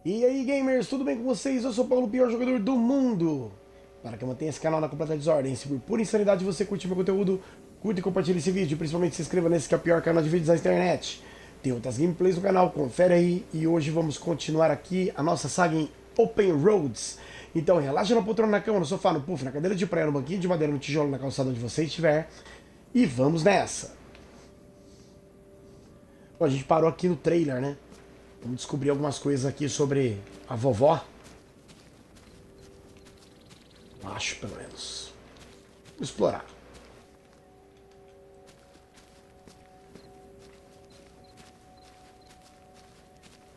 E aí, gamers, tudo bem com vocês? Eu sou o Paulo, o pior jogador do mundo. Para que eu mantenha esse canal na completa desordem, se por pura insanidade você curte meu conteúdo, curte e compartilhe esse vídeo, principalmente se inscreva nesse que é o pior canal de vídeos da internet. Tem outras gameplays no canal, confere aí. E hoje vamos continuar aqui a nossa saga em Open Roads. Então relaxa na poltrona, na cama, no sofá, no puff, na cadeira de praia, no banquinho de madeira, no tijolo, na calçada onde você estiver. E vamos nessa. Bom, a gente parou aqui no trailer, né? Vamos descobrir algumas coisas aqui sobre a vovó. Acho, pelo menos. Vamos explorar.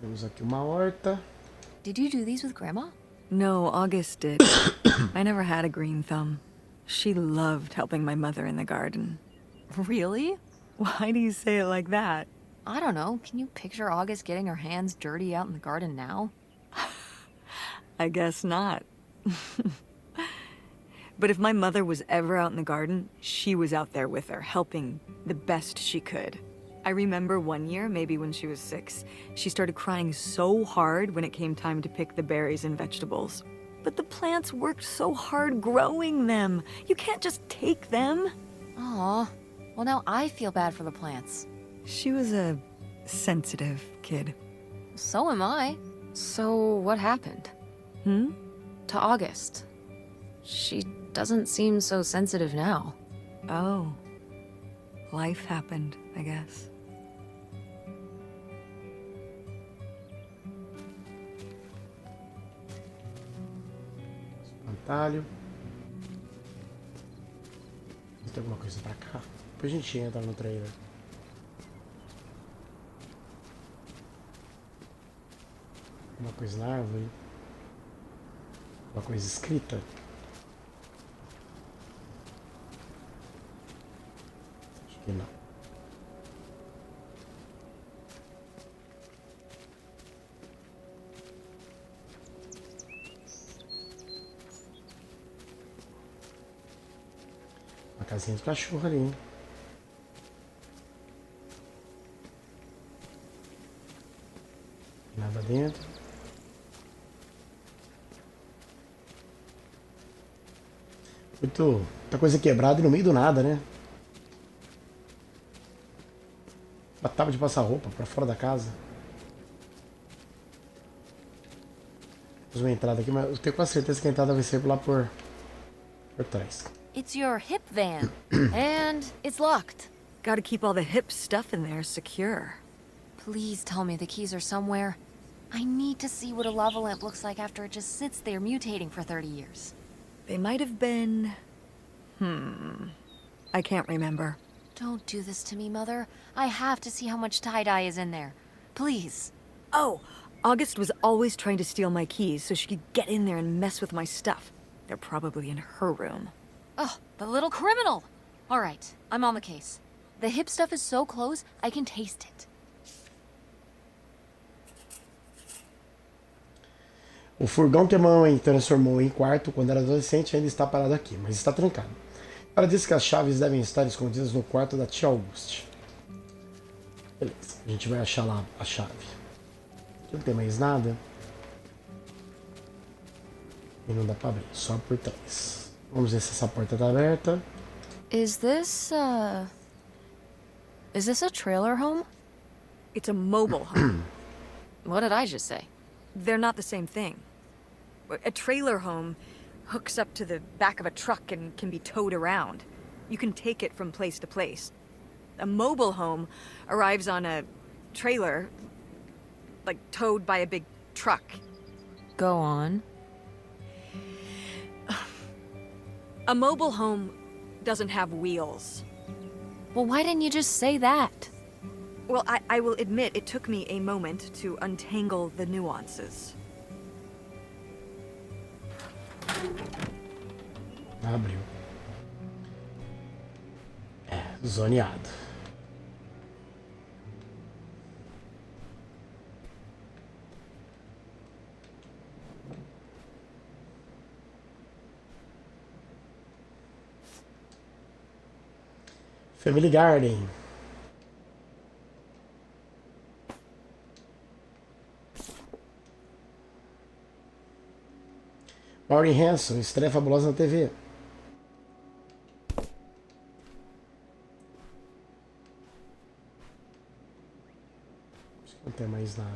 Temos aqui uma horta. Did you do these with Grandma? No, August did. I never had a green thumb. She loved helping my mother in the garden. Really? Why do you say it like that? I don't know. Can you picture August getting her hands dirty out in the garden now? I guess not. But if my mother was ever out in the garden, she was out there with her, helping the best she could. I remember one year, maybe when she was 6, she started crying so hard when it came time to pick the berries and vegetables. But the plants worked so hard growing them. You can't just take them. Aw. Well, now I feel bad for the plants. She was a sensitive kid. So am I. So what happened? Hmm? To August. She doesn't seem so sensitive now. Oh. Life happened, I guess. Espantalho. Tem alguma coisa pra cá? Depois a gente entra no trailer. Uma coisa na árvore. Uma coisa escrita. Acho que não. Uma casinha de cachorro ali, hein? Nada dentro. Muita coisa quebrada e no meio do nada, né? Uma tábua de passar roupa pra fora da casa. Fiz uma entrada aqui, mas eu tenho quase certeza que a entrada vai ser lá por trás. It's your hip van. And it's locked. Gotta keep all the hip stuff in there secure. Please tell me the keys are somewhere. I need to see what a lava lamp looks like after it just sits there mutating for 30 years. They might have been... I can't remember. Don't do this to me, Mother. I have to see how much tie-dye is in there. Please. Oh, August was always trying to steal my keys so she could get in there and mess with my stuff. They're probably in her room. Oh, the little criminal! All right, I'm on the case. The hip stuff is so close, I can taste it. O furgão que a mamãe transformou em quarto quando era adolescente ainda está parado aqui, mas está trancado. Ela disse que as chaves devem estar escondidas no quarto da tia Auguste. Beleza, a gente vai achar lá a chave. Aqui não tem mais nada. E não dá pra abrir, só por trás. Vamos ver se essa porta tá aberta. Is this a trailer home? It's a mobile home. What did I just say? They're not the same thing. A trailer home hooks up to the back of a truck and can be towed around. You can take it from place to place. A mobile home arrives on a trailer, like towed by a big truck. Go on. A mobile home doesn't have wheels. Well, why didn't you just say that? Well, I will admit it took me a moment to untangle the nuances. Abriu. É, zoneado. Family Garden. Lauren Hanson, estreia fabulosa na TV. Acho que não tem mais nada.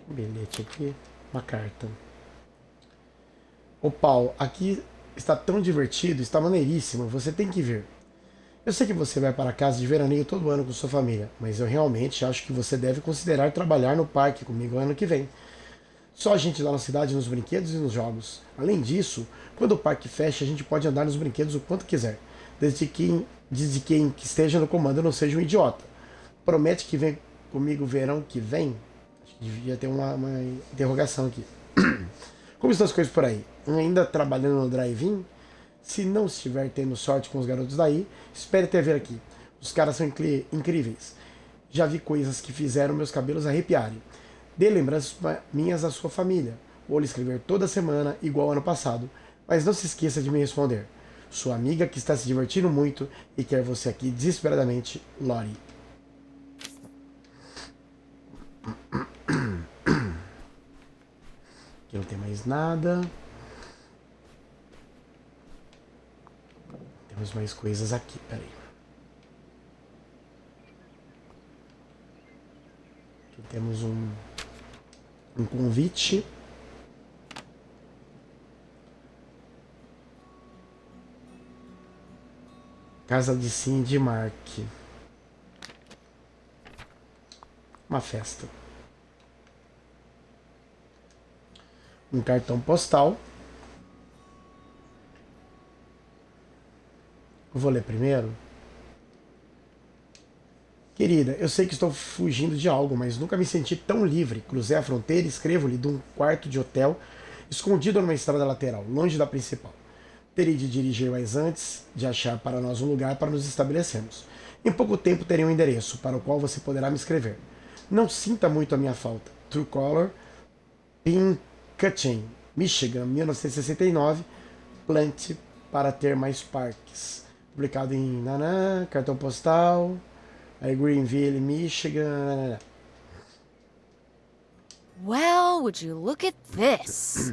Um bilhete aqui. Uma carta. Ô Paulo, aqui está tão divertido, está maneiríssimo, você tem que ver. Eu sei que você vai para casa de veraneio todo ano com sua família, mas eu realmente acho que você deve considerar trabalhar no parque comigo ano que vem. Só a gente lá na cidade nos brinquedos e nos jogos. Além disso, quando o parque fecha, a gente pode andar nos brinquedos o quanto quiser, desde quem que esteja no comando não seja um idiota. Promete que vem comigo verão que vem? Acho que devia ter uma interrogação aqui. Como estão as coisas por aí? Ainda trabalhando no drive-in? Se não estiver tendo sorte com os garotos daí, espere ter ver aqui. Os caras são incríveis. Já vi coisas que fizeram meus cabelos arrepiarem. Dê lembranças minhas à sua família. Vou lhe escrever toda semana, igual ano passado. Mas não se esqueça de me responder. Sua amiga que está se divertindo muito e quer você aqui desesperadamente, Lori. Aqui não tem mais nada. Temos mais coisas aqui, peraí. Aqui temos um convite. Casa de Cindy Mark. Uma festa. Um cartão postal. Eu vou ler primeiro. Querida, eu sei que estou fugindo de algo, mas nunca me senti tão livre. Cruzei a fronteira e escrevo-lhe de um quarto de hotel, escondido numa estrada lateral, longe da principal. Terei de dirigir mais antes de achar para nós um lugar para nos estabelecermos. Em pouco tempo terei um endereço, para o qual você poderá me escrever. Não sinta muito a minha falta. True Color, Pinkerton, Michigan, 1969. Plante para ter mais parques. Publicado em cartão postal, Greenville, Michigan. Well, would you look at this?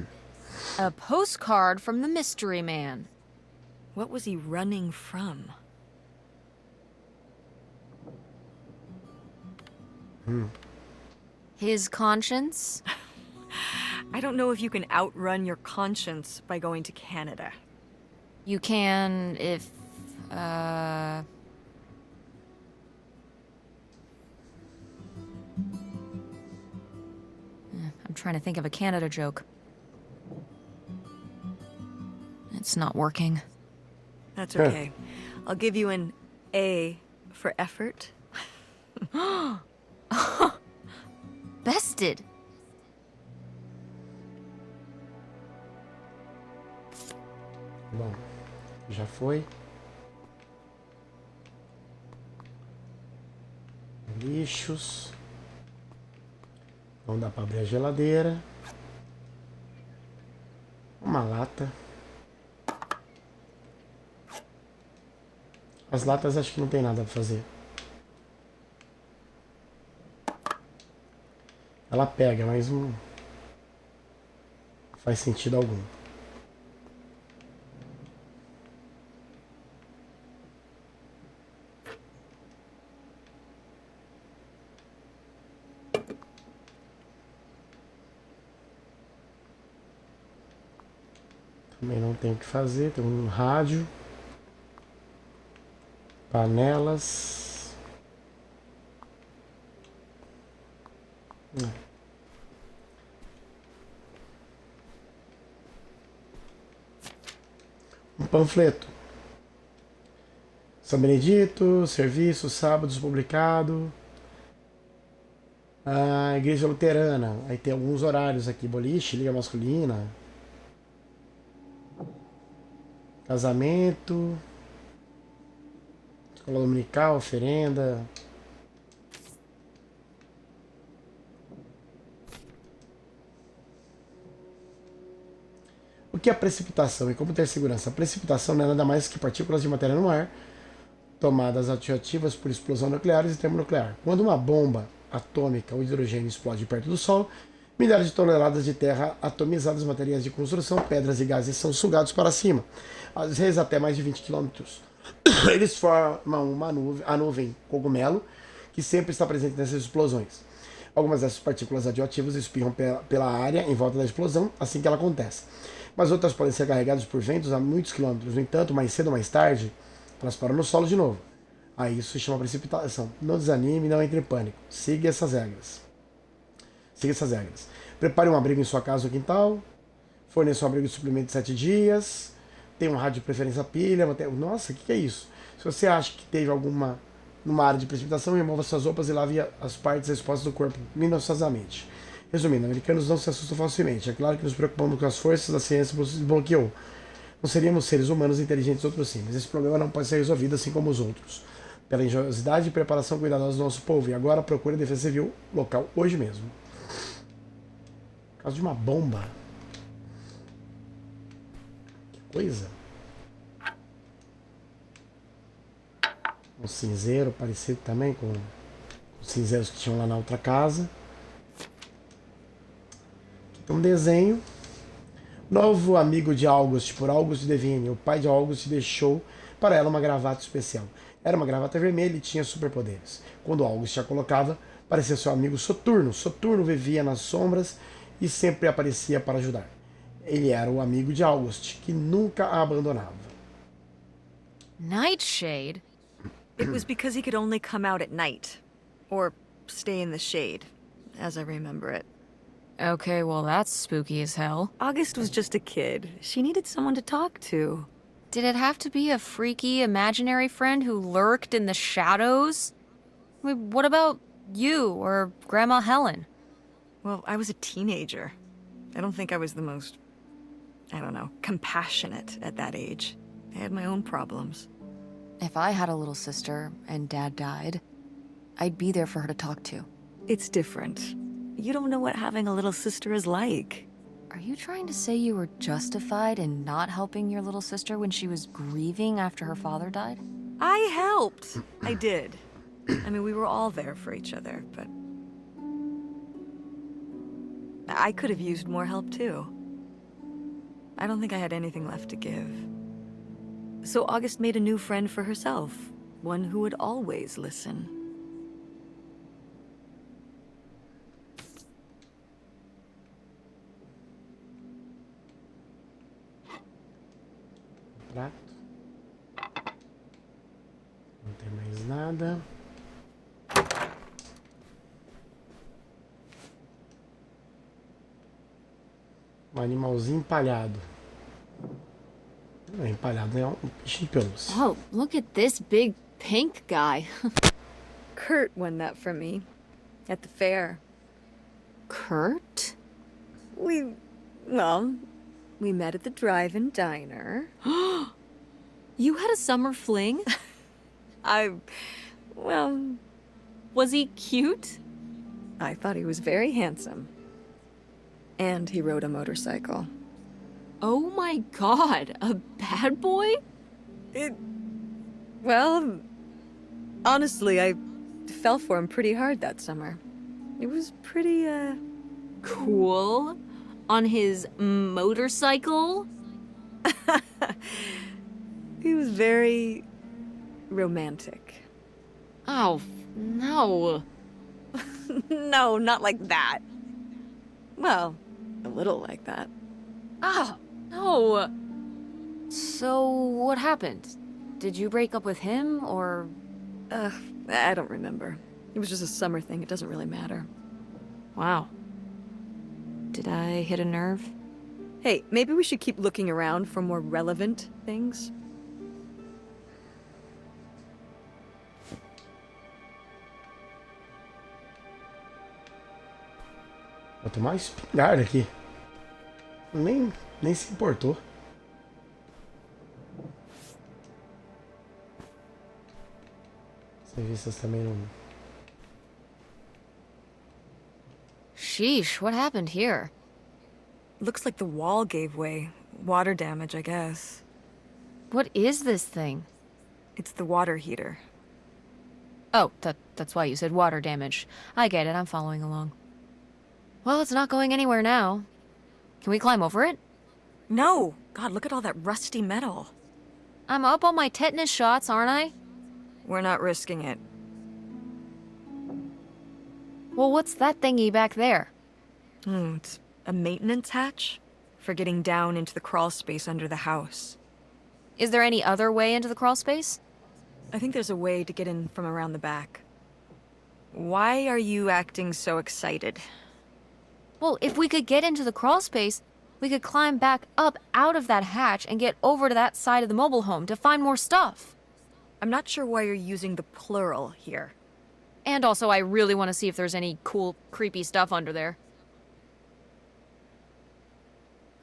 A postcard from the mystery man. What was he running from? His conscience? I don't know if you can outrun your conscience by going to Canada. You can if, I'm trying to think of a Canada joke. It's not working. That's okay. I'll give you an A for effort. Bested. Bom, já foi. Lixos. Não dá para abrir a geladeira. Uma lata. As latas acho que não tem nada para fazer. Ela pega, mas não faz sentido algum. Também não tem o que fazer, tem um rádio, panelas. Um panfleto. São Benedito, serviço, sábados, publicado. A igreja luterana. Aí tem alguns horários aqui. Boliche, liga masculina. Casamento. Escola dominical, oferenda. O que é a precipitação e como ter segurança? A precipitação não é nada mais que partículas de matéria no ar, tomadas radioativas por explosão nuclear e termonuclear. Quando uma bomba atômica ou hidrogênio explode perto do Sol, Milhares de toneladas de terra atomizadas, materiais de construção, pedras e gases são sugados para cima, às vezes até mais de 20 quilômetros. Eles formam a nuvem cogumelo, que sempre está presente nessas explosões. Algumas dessas partículas radioativas espirram pela área em volta da explosão assim que ela acontece. Mas outras podem ser carregadas por ventos a muitos quilômetros. No entanto, mais cedo ou mais tarde, elas param no solo de novo. Aí isso se chama precipitação. Não desanime, não entre em pânico. Siga essas regras. Prepare um abrigo em sua casa ou quintal. Forneça um abrigo de suplemento de 7 dias. Tenha um rádio de preferência a pilha. Nossa, o que é isso? Se você acha que teve alguma numa área de precipitação, remova suas roupas e lave as partes expostas do corpo minuciosamente. Resumindo, americanos não se assustam facilmente. É claro que nos preocupamos com as forças da ciência que bloqueou. Não seríamos seres humanos inteligentes outros sim, mas esse problema não pode ser resolvido assim como os outros. Pela engenhosidade e preparação cuidadosa do nosso povo. E agora procure a defesa civil local hoje mesmo. Por causa de uma bomba. Que coisa. Um cinzeiro parecido também com os cinzeiros que tinham lá na outra casa. Aqui tem um desenho. Novo amigo de August, por August Devine. O pai de August deixou para ela uma gravata especial. Era uma gravata vermelha e tinha superpoderes. Quando August a colocava, parecia seu amigo Soturno. Soturno vivia nas sombras e sempre aparecia para ajudar. Ele era o amigo de August, que nunca a abandonava. Nightshade? It was because he could only come out at night. Or stay in the shade, as I remember it. Okay, well that's spooky as hell. August was just a kid. She needed someone to talk to. Did it have to be a freaky imaginary friend who lurked in the shadows? I mean, what about you or Grandma Helen? Well, I was a teenager. I don't think I was the most, compassionate at that age. I had my own problems. If I had a little sister and Dad died, I'd be there for her to talk to. It's different. You don't know what having a little sister is like. Are you trying to say you were justified in not helping your little sister when she was grieving after her father died? I helped. I did. I mean, we were all there for each other, but I could have used more help too. I don't think I had anything left to give. So August made a new friend for herself, one who would always listen. Prato. Não tem mais nada. Um animalzinho empalhado. Não é empalhado, é um bicho de pelúcia. Oh, look at this big pink guy. Kurt won that from me at the fair. Kurt? We met at the drive-in diner. You had a summer fling? Was he cute? I thought he was very handsome. And he rode a motorcycle. Oh my god, a bad boy? Honestly, I fell for him pretty hard that summer. It was pretty, Cool. On his motorcycle? He was very romantic. Oh, no. No, not like that. Well, a little like that. Oh, no. So, what happened? Did you break up with him, or...? I don't remember. It was just a summer thing. It doesn't really matter. Wow. Did I hit a nerve? Hey, maybe we should keep looking around for more relevant things. Vou tomar uma espingarda aqui. Nem se importou. As revistas também não. Sheesh, what happened here? Looks like the wall gave way. Water damage, I guess. What is this thing? It's the water heater. Oh, that's why you said water damage. I get it, I'm following along. Well, it's not going anywhere now. Can we climb over it? No! God, look at all that rusty metal. I'm up on my tetanus shots, aren't I? We're not risking it. Well, what's that thingy back there? It's a maintenance hatch for getting down into the crawl space under the house. Is there any other way into the crawl space? I think there's a way to get in from around the back. Why are you acting so excited? Well, if we could get into the crawl space, we could climb back up out of that hatch and get over to that side of the mobile home to find more stuff. I'm not sure why you're using the plural here. And also, I really want to see if there's any cool, creepy stuff under there.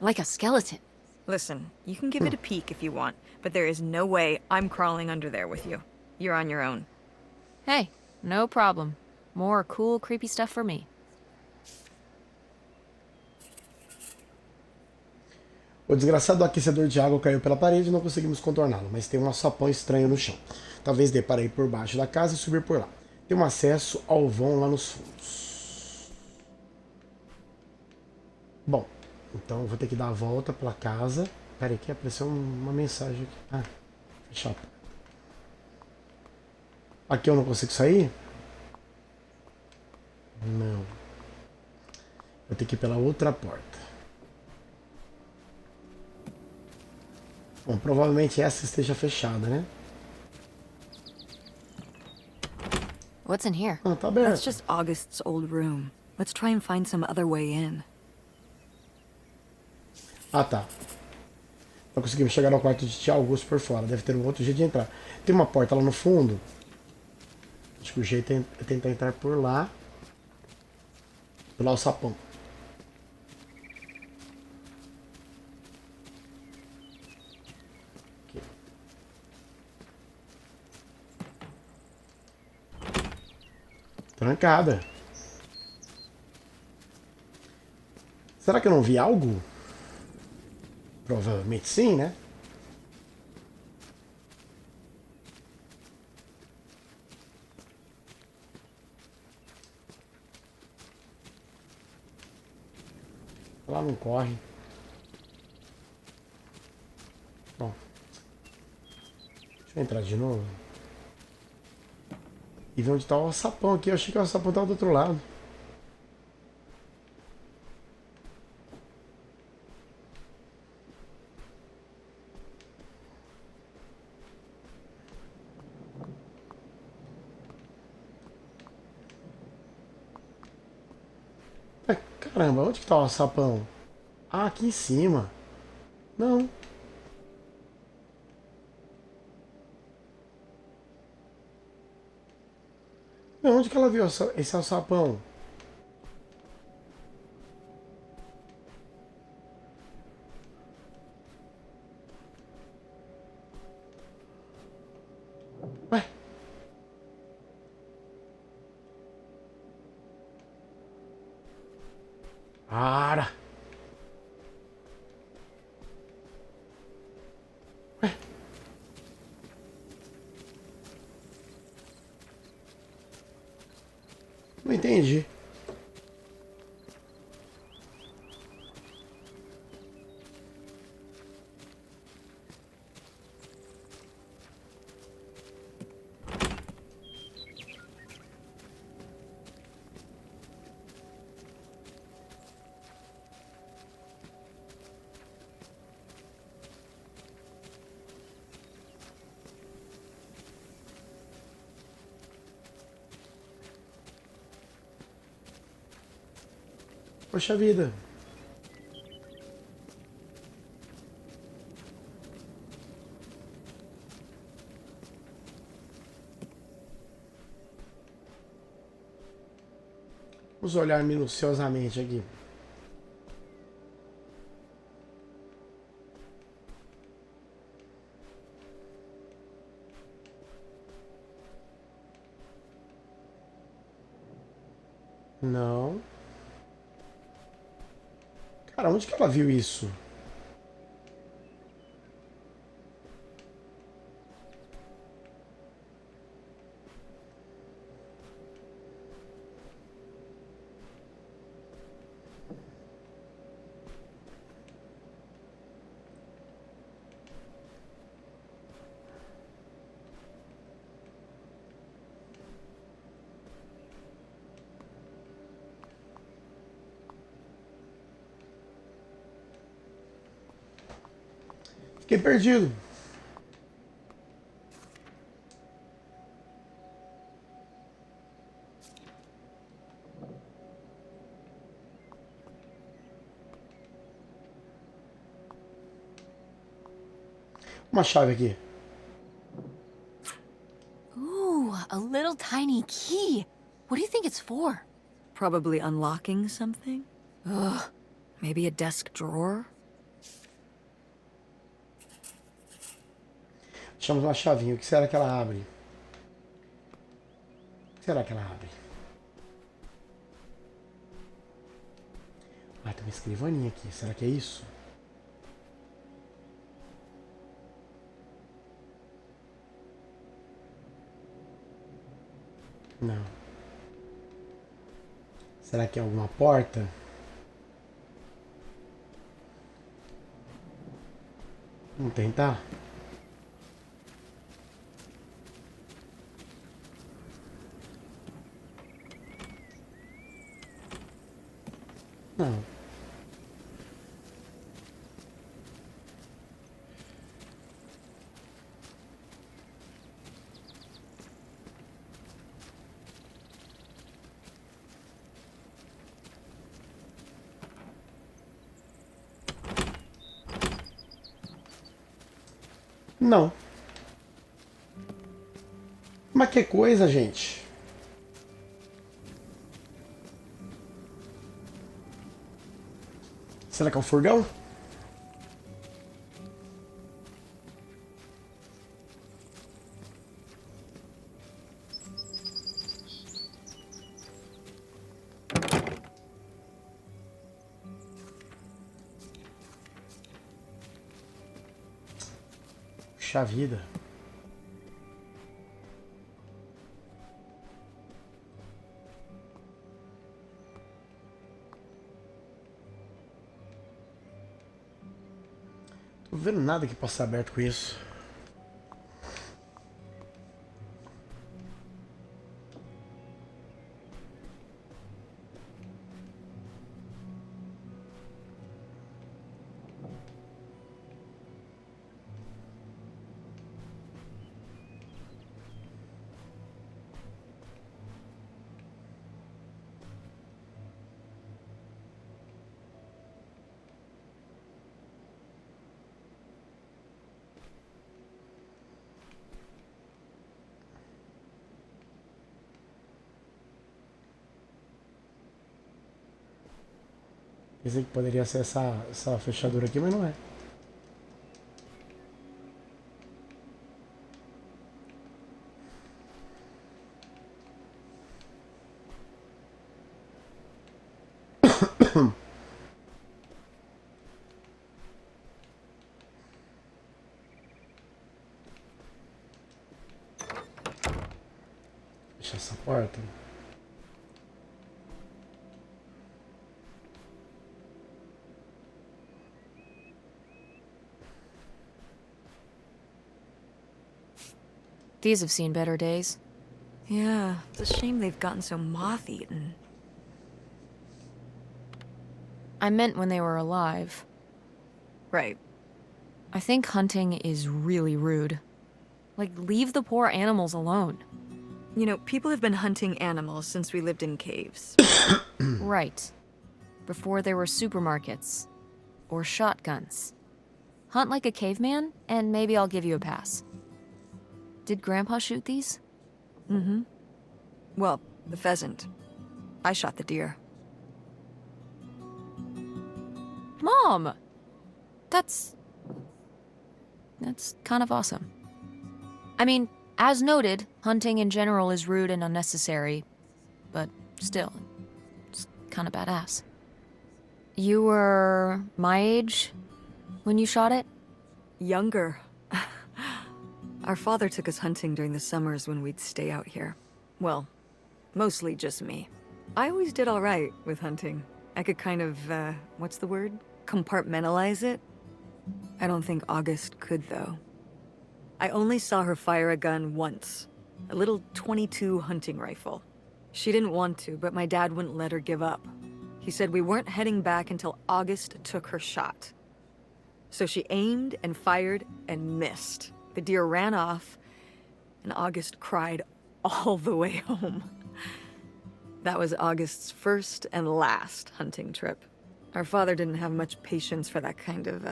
Like a skeleton. Listen, you can give it a peek if you want, but there is no way I'm crawling under there with you. You're on your own. Hey, no problem. More cool, creepy stuff for me. O desgraçado aquecedor de água caiu pela parede e não conseguimos contorná-lo, mas tem um alçapão estranho no chão. Talvez dê para ir por baixo da casa e subir por lá. Tem um acesso ao vão lá nos fundos. Bom, então eu vou ter que dar a volta pela casa. Pera aí, que apareceu uma mensagem aqui. Ah, fechado. Aqui eu não consigo sair? Não. Vou ter que ir pela outra porta. Bom, provavelmente essa esteja fechada, né? What's in here? Ah, tá That's aberto. just August's old room. Let's try and find some other way in. Ah, tá. Não conseguimos chegar ao quarto de Tia Augusto por fora. Deve ter um outro jeito de entrar. Tem uma porta lá no fundo. Acho que o jeito é tentar entrar por lá. Pelo alçapão. Aqui. Trancada. Será que eu não vi algo? Provavelmente sim, né? Lá não corre. Bom. Deixa eu entrar de novo. E ver onde tá o alçapão aqui. Eu achei que o alçapão tava do outro lado. Caramba, onde que tá o alçapão? Ah, aqui em cima. Não. Não, onde que ela viu esse alçapão? Ué? Para! Ué? Não entendi. Poxa vida. Vamos olhar minuciosamente aqui. Não. Cara, onde que ela viu isso? Fiquei perdido. Uma chave aqui. Ooh, a little tiny key. What do you think it's for? Probably unlocking something? Ugh. Maybe a desk drawer? Achamos uma chavinha. O que será que ela abre? O que será que ela abre? Ah, tem uma escrivaninha aqui. Será que é isso? Não. Será que é alguma porta? Vamos tentar? Não. Não. Mas que coisa, gente. Será que é um furgão? Puxa vida. Tô vendo nada que possa ser aberto com isso. Pensei que poderia ser essa fechadura aqui, mas não é. Fecha essa porta. These have seen better days. Yeah, it's a shame they've gotten so moth-eaten. I meant when they were alive. Right. I think hunting is really rude. Like, leave the poor animals alone. You know, people have been hunting animals since we lived in caves. Right. Before there were supermarkets. Or shotguns. Hunt like a caveman, and maybe I'll give you a pass. Did Grandpa shoot these? Mm-hmm. Well, the pheasant. I shot the deer. Mom! That's kind of awesome. I mean, as noted, hunting in general is rude and unnecessary, but still, it's kind of badass. You were my age when you shot it? Younger. Our father took us hunting during the summers when we'd stay out here. Well, mostly just me. I always did all right with hunting. I could kind of, what's the word? Compartmentalize it? I don't think August could, though. I only saw her fire a gun once. A little .22 hunting rifle. She didn't want to, but my dad wouldn't let her give up. He said we weren't heading back until August took her shot. So she aimed and fired and missed. The deer ran off, and August cried all the way home. That was August's first and last hunting trip. Our father didn't have much patience for that kind of,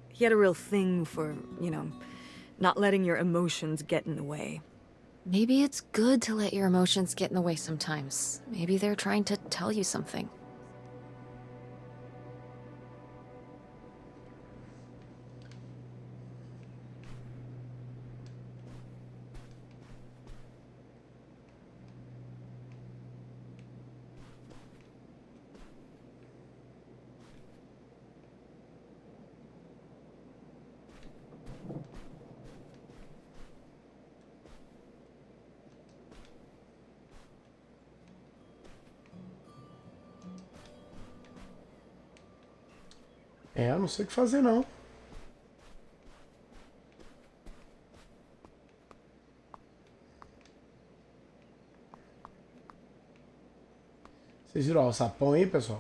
He had a real thing for, not letting your emotions get in the way. Maybe it's good to let your emotions get in the way sometimes. Maybe they're trying to tell you something. É, eu não sei o que fazer não. Vocês viram ó, o sapão aí, pessoal?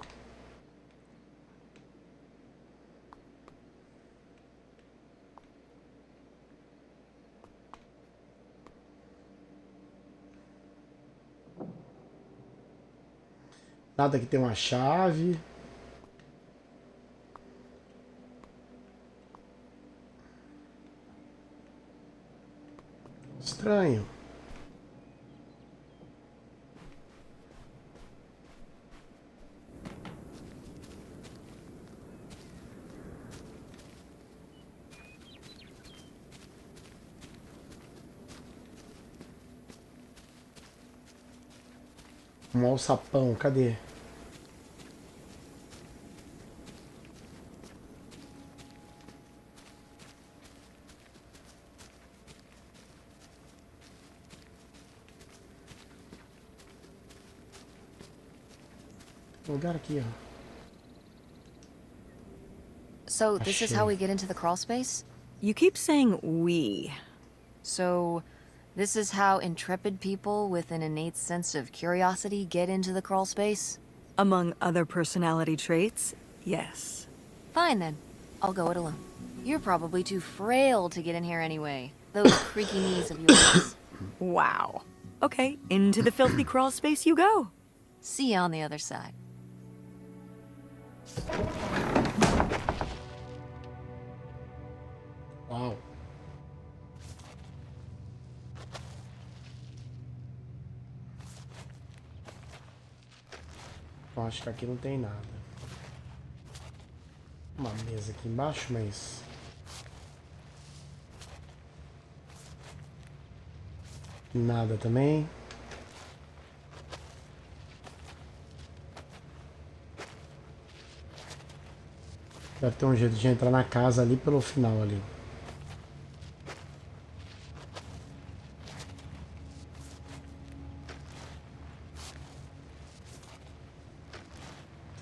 Nada que tem uma chave. Estranho. Um alçapão, cadê? Lugar aqui, ó. So, this is how we get into the crawl space? You keep saying we. So, this is how intrepid people with an innate sense of curiosity get into the crawl space? Among other personality traits, yes. Fine then. I'll go it alone. You're probably too frail to get in here anyway. Those creaky knees of yours. Wow. Okay, into the filthy crawl space you go. See you on the other side. Uau. Eu acho que aqui não tem nada. Uma mesa aqui embaixo, mas... Nada também. Deve ter um jeito de entrar na casa ali pelo final ali.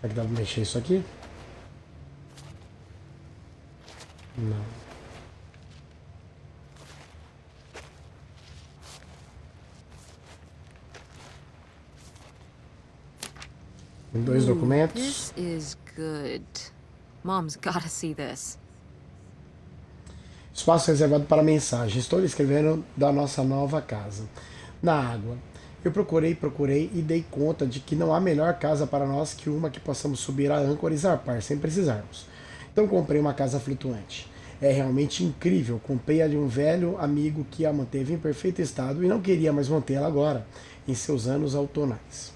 Será que dá pra mexer isso aqui? Não. Tem dois documentos. This is good. Mom's gotta see this. Espaço reservado para mensagem. Estou lhe escrevendo da nossa nova casa. Na água. Eu procurei e dei conta de que não há melhor casa para nós que uma que possamos subir a âncora e zarpar sem precisarmos. Então comprei uma casa flutuante. É realmente incrível. Comprei a de um velho amigo que a manteve em perfeito estado e não queria mais mantê-la agora, em seus anos outonais.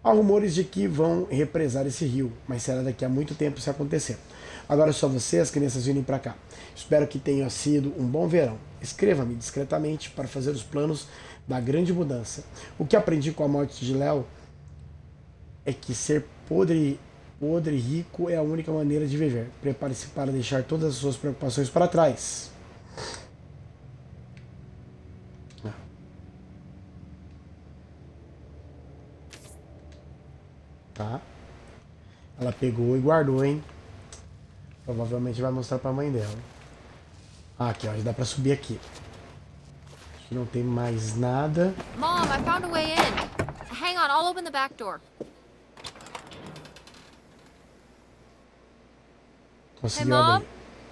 Há rumores de que vão represar esse rio, mas será daqui a muito tempo se acontecer. Agora é só você e as crianças virem para cá. Espero que tenha sido um bom verão. Escreva-me discretamente para fazer os planos da grande mudança. O que aprendi com a morte de Léo é que ser podre rico é a única maneira de viver. Prepare-se para deixar todas as suas preocupações para trás. Tá? Ela pegou e guardou, hein? Provavelmente vai mostrar pra mãe dela. Ah, aqui, ó. Já dá pra subir aqui. Aqui não tem mais nada. Mom, I found a way in. Hang on, I'll open the back door. Hey, Conseguiu Mom? abrir.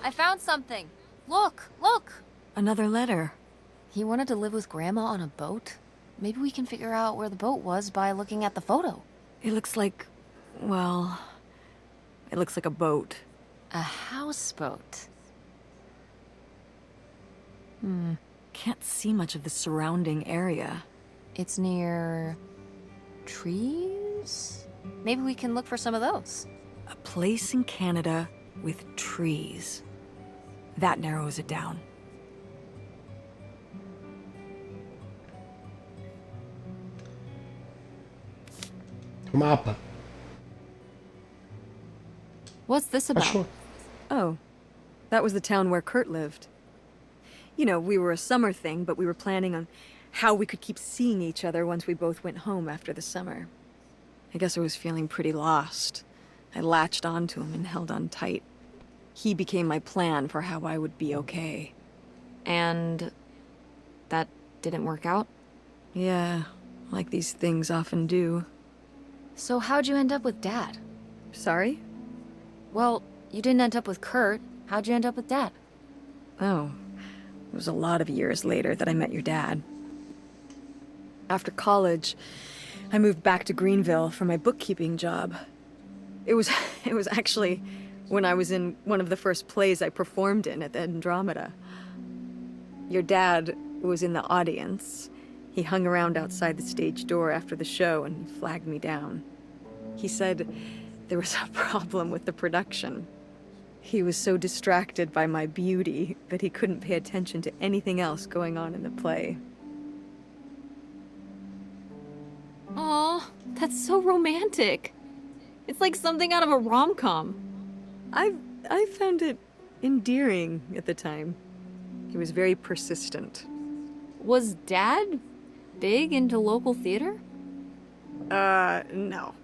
I found something. Look, look. Another letter. He wanted to live with Grandma on a boat. Maybe we can figure out where the boat was by looking at the photo. It looks like, well, it looks like a boat. A houseboat. Can't see much of the surrounding area. It's near trees? Maybe we can look for some of those. A place in Canada with trees. That narrows it down. Mapa. What's this about? Achou? Oh, that was the town where Kurt lived. You know, we were a summer thing, but we were planning on how we could keep seeing each other once we both went home after the summer. I guess I was feeling pretty lost. I latched onto him and held on tight. He became my plan for how I would be okay. And that didn't work out? Yeah, like these things often do. So how'd you end up with Dad? Sorry? Well, you didn't end up with Kurt. How'd you end up with Dad? Oh, it was a lot of years later that I met your dad. After college, I moved back to Greenville for my bookkeeping job. It was actually when I was in one of the first plays I performed in at the Andromeda. Your dad was in the audience. He hung around outside the stage door after the show and flagged me down. He said there was a problem with the production. He was so distracted by my beauty that he couldn't pay attention to anything else going on in the play. Aw, that's so romantic. It's like something out of a rom-com. I found it endearing at the time. He was very persistent. Was Dad big into local theater? No.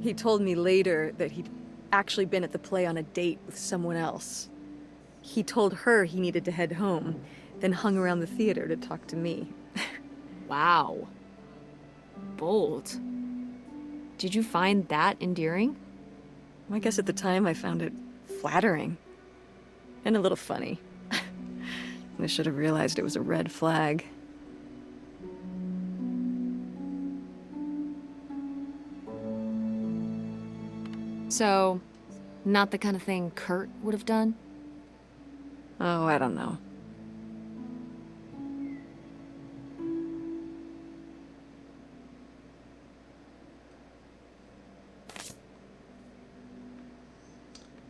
He told me later that he'd actually been at the play on a date with someone else. He told her he needed to head home, then hung around the theater to talk to me. Wow. Bold. Did you find that endearing? I guess at the time I found it flattering. And a little funny. I should have realized it was a red flag. So, not the kind of thing Kurt would have done? Oh, I don't know.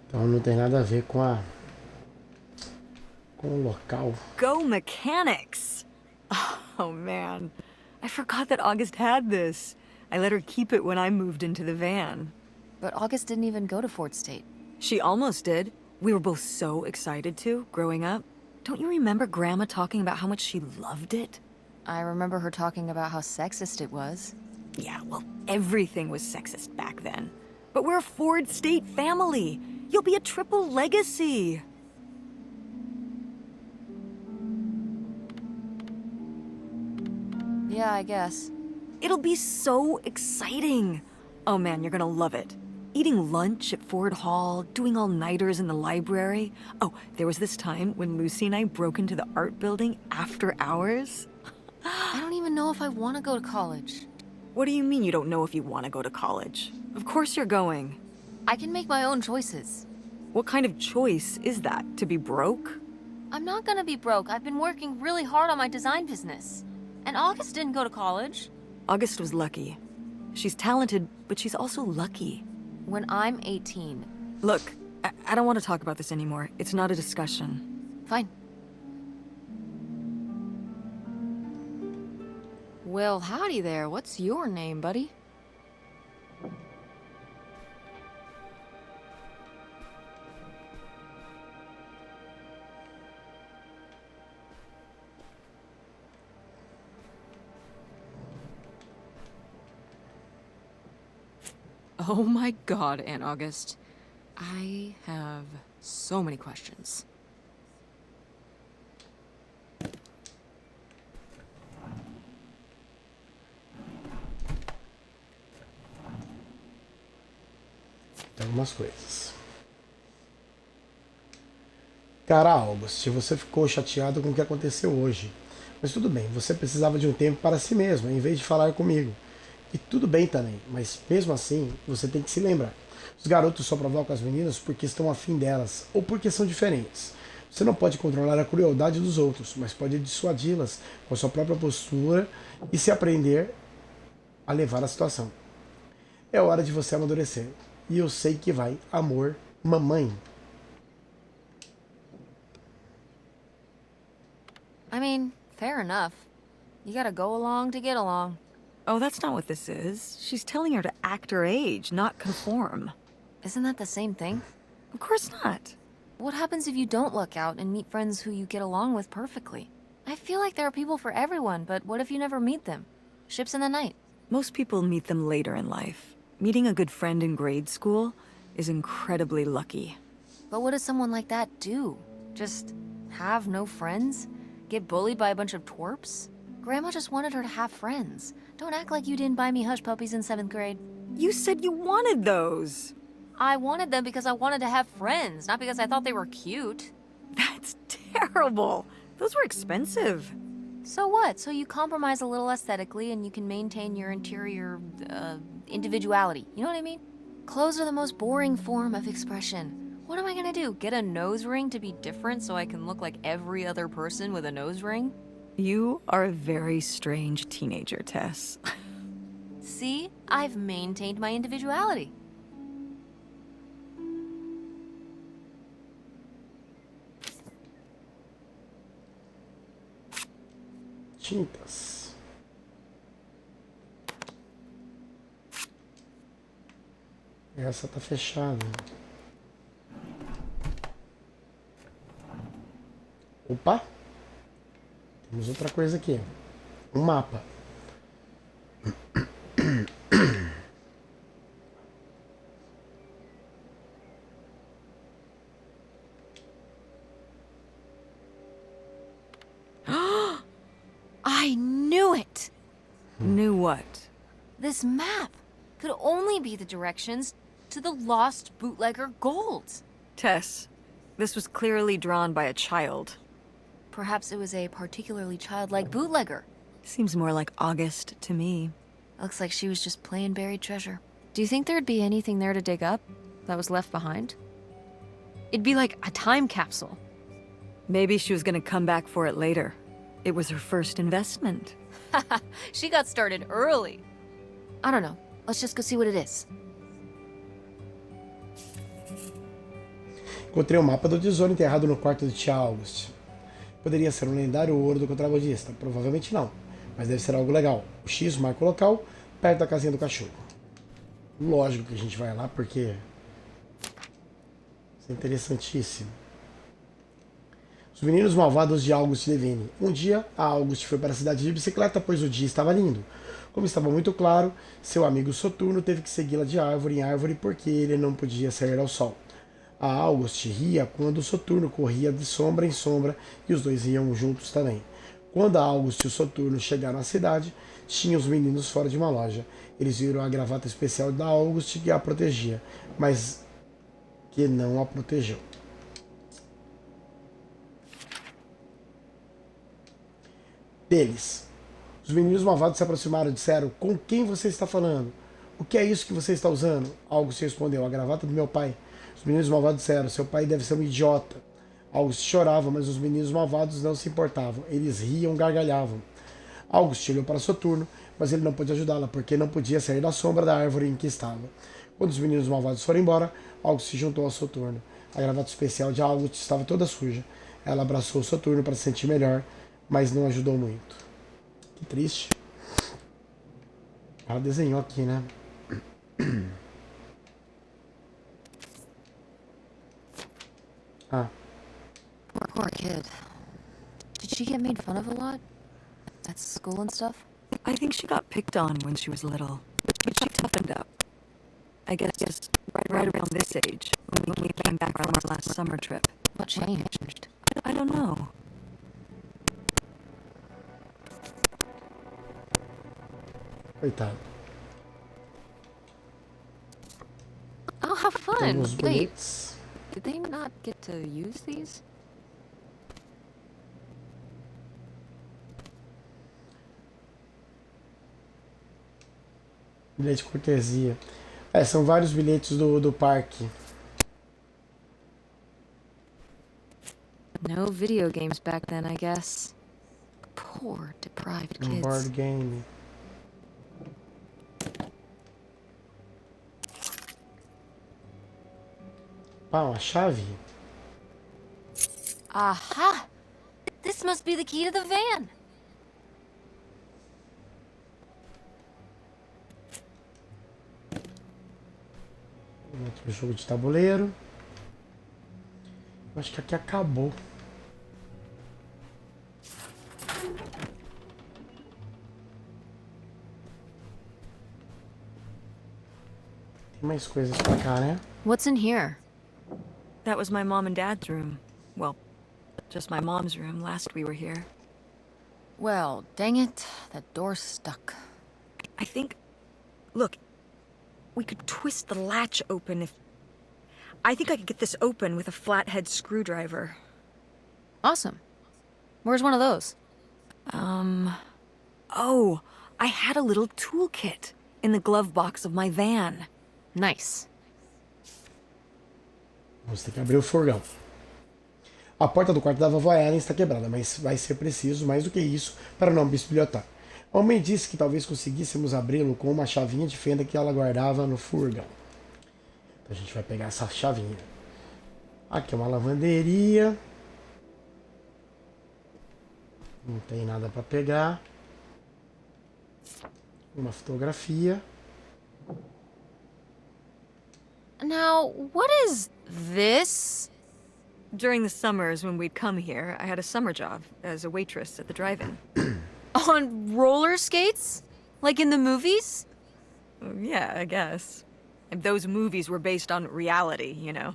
Então não tem nada a ver com o local. Go mechanics! Oh man, I forgot that August had this. I let her keep it when I moved into the van. But August didn't even go to Fort State. She almost did. We were both so excited to, growing up. Don't you remember Grandma talking about how much she loved it? I remember her talking about how sexist it was. Yeah, well, everything was sexist back then. But we're a Ford State family. You'll be a triple legacy. Yeah, I guess. It'll be so exciting. Oh man, you're gonna love it. Eating lunch at Ford Hall, doing all-nighters in the library. Oh, there was this time when Lucy and I broke into the art building after hours. I don't even know if I want to go to college. What do you mean you don't know if you want to go to college? Of course you're going. I can make my own choices. What kind of choice is that? To be broke? I'm not gonna be broke. I've been working really hard on my design business. And August didn't go to college. August was lucky. She's talented, but she's also lucky. When I'm 18. Look, I don't want to talk about this anymore. It's not a discussion. Fine. Well, howdy there. What's your name, buddy? Oh my god, Aunt August. I have so many questions. Tem algumas coisas. Cara, August, você ficou chateado com o que aconteceu hoje. Mas tudo bem, você precisava de um tempo para si mesmo, em vez de falar comigo. E tudo bem também, mas mesmo assim, você tem que se lembrar. Os garotos só provocam as meninas porque estão afim delas, ou porque são diferentes. Você não pode controlar a crueldade dos outros, mas pode dissuadi-las com a sua própria postura e se aprender a levar a situação. É hora de você amadurecer. E eu sei que vai, amor, mamãe. I mean, fair enough. You gotta go along to get along. Oh, that's not what this is. She's telling her to act her age, not conform. Isn't that the same thing? Of course not. What happens if you don't luck out and meet friends who you get along with perfectly? I feel like there are people for everyone, but what if you never meet them? Ships in the night. Most people meet them later in life. Meeting a good friend in grade school is incredibly lucky. But what does someone like that do? Just have no friends? Get bullied by a bunch of twerps? Grandma just wanted her to have friends. Don't act like you didn't buy me hush puppies in 7th grade. You said you wanted those. I wanted them because I wanted to have friends, not because I thought they were cute. That's terrible. Those were expensive. So what? So you compromise a little aesthetically and you can maintain your interior, individuality. You know what I mean? Clothes are the most boring form of expression. What am I gonna do? Get a nose ring to be different so I can look like every other person with a nose ring? You are a very strange teenager, Tess. See? I've maintained my individuality. Tintas. Essa tá fechada. Opa! Temos outra coisa aqui. Um mapa. I knew it! Knew what? This map could only be the directions to the lost bootlegger gold. Tess, this was clearly drawn by a child. Perhaps it was a particularly childlike bootlegger. Seems more like August to me. Looks like she was just playing buried treasure. Do you think there'd be anything there to dig up that was left behind? It'd be like a time capsule. Maybe she was gonna come back for it later. It was her first investment. She got started early. I don't know. Let's just go see what it is. Encontrei o mapa do tesouro enterrado no quarto de tia August. Poderia ser um lendário ouro do contrabandista. Provavelmente não, mas deve ser algo legal. O X marca o local, perto da casinha do cachorro. Lógico que a gente vai lá porque isso é interessantíssimo. Os meninos malvados de August Devine. Um dia, a August foi para a cidade de bicicleta, pois o dia estava lindo. Como estava muito claro, seu amigo Soturno teve que segui-la de árvore em árvore porque ele não podia sair ao sol. A August ria quando o Soturno corria de sombra em sombra e os dois iam juntos também. Quando a August e o Soturno chegaram à cidade, tinha os meninos fora de uma loja. Eles viram a gravata especial da August que a protegia, mas que não a protegeu. Deles. Os meninos malvados se aproximaram e disseram: "Com quem você está falando? O que é isso que você está usando?" August respondeu: "A gravata do meu pai." Os meninos malvados disseram: "Seu pai deve ser um idiota." August chorava, mas os meninos malvados não se importavam. Eles riam, gargalhavam. August olhou para Soturno, mas ele não pôde ajudá-la, porque não podia sair da sombra da árvore em que estava. Quando os meninos malvados foram embora, August se juntou a Soturno. A gravata especial de August estava toda suja. Ela abraçou Soturno para se sentir melhor, mas não ajudou muito. Que triste. Ela desenhou aqui, né? Ah. Poor kid. Did she get made fun of a lot? At school and stuff? I think she got picked on when she was little, but she toughened up. I guess right around this age, when we came back from our last summer trip. What changed? I don't know. Coitado. Oh, how fun! Temos Wait, bonitos. did they not get to use these? Bilhete de cortesia. É, são vários bilhetes do parque. No video games back then, I guess. Poor, deprived Um board kids. game. Ah, uma chave? Aha! This must be the key to the van. Outro jogo de tabuleiro. Eu acho que aqui acabou. Tem mais coisas pra cá, né? What's in here? That was my mom and dad's room. Well, just my mom's room last we were here. Well, dang it, that door's stuck. I think... Look, we could twist the latch open if... I think I could get this open with a flathead screwdriver. Awesome. Where's one of those? Oh, I had a little toolkit in the glove box of my van. Nice. Vamos ter que abrir o furgão. A porta do quarto da vovó Ellen está quebrada, mas vai ser preciso mais do que isso para não bisbilhotar. A mãe disse que talvez conseguíssemos abri-lo com uma chavinha de fenda que ela guardava no furgão. Então a gente vai pegar essa chavinha. Aqui é uma lavanderia. Não tem nada para pegar. Uma fotografia. Now, what is this? During the summers when we'd come here, I had a summer job as a waitress at the drive-in. On roller skates? Like in the movies? Yeah, I guess. And those movies were based on reality, you know.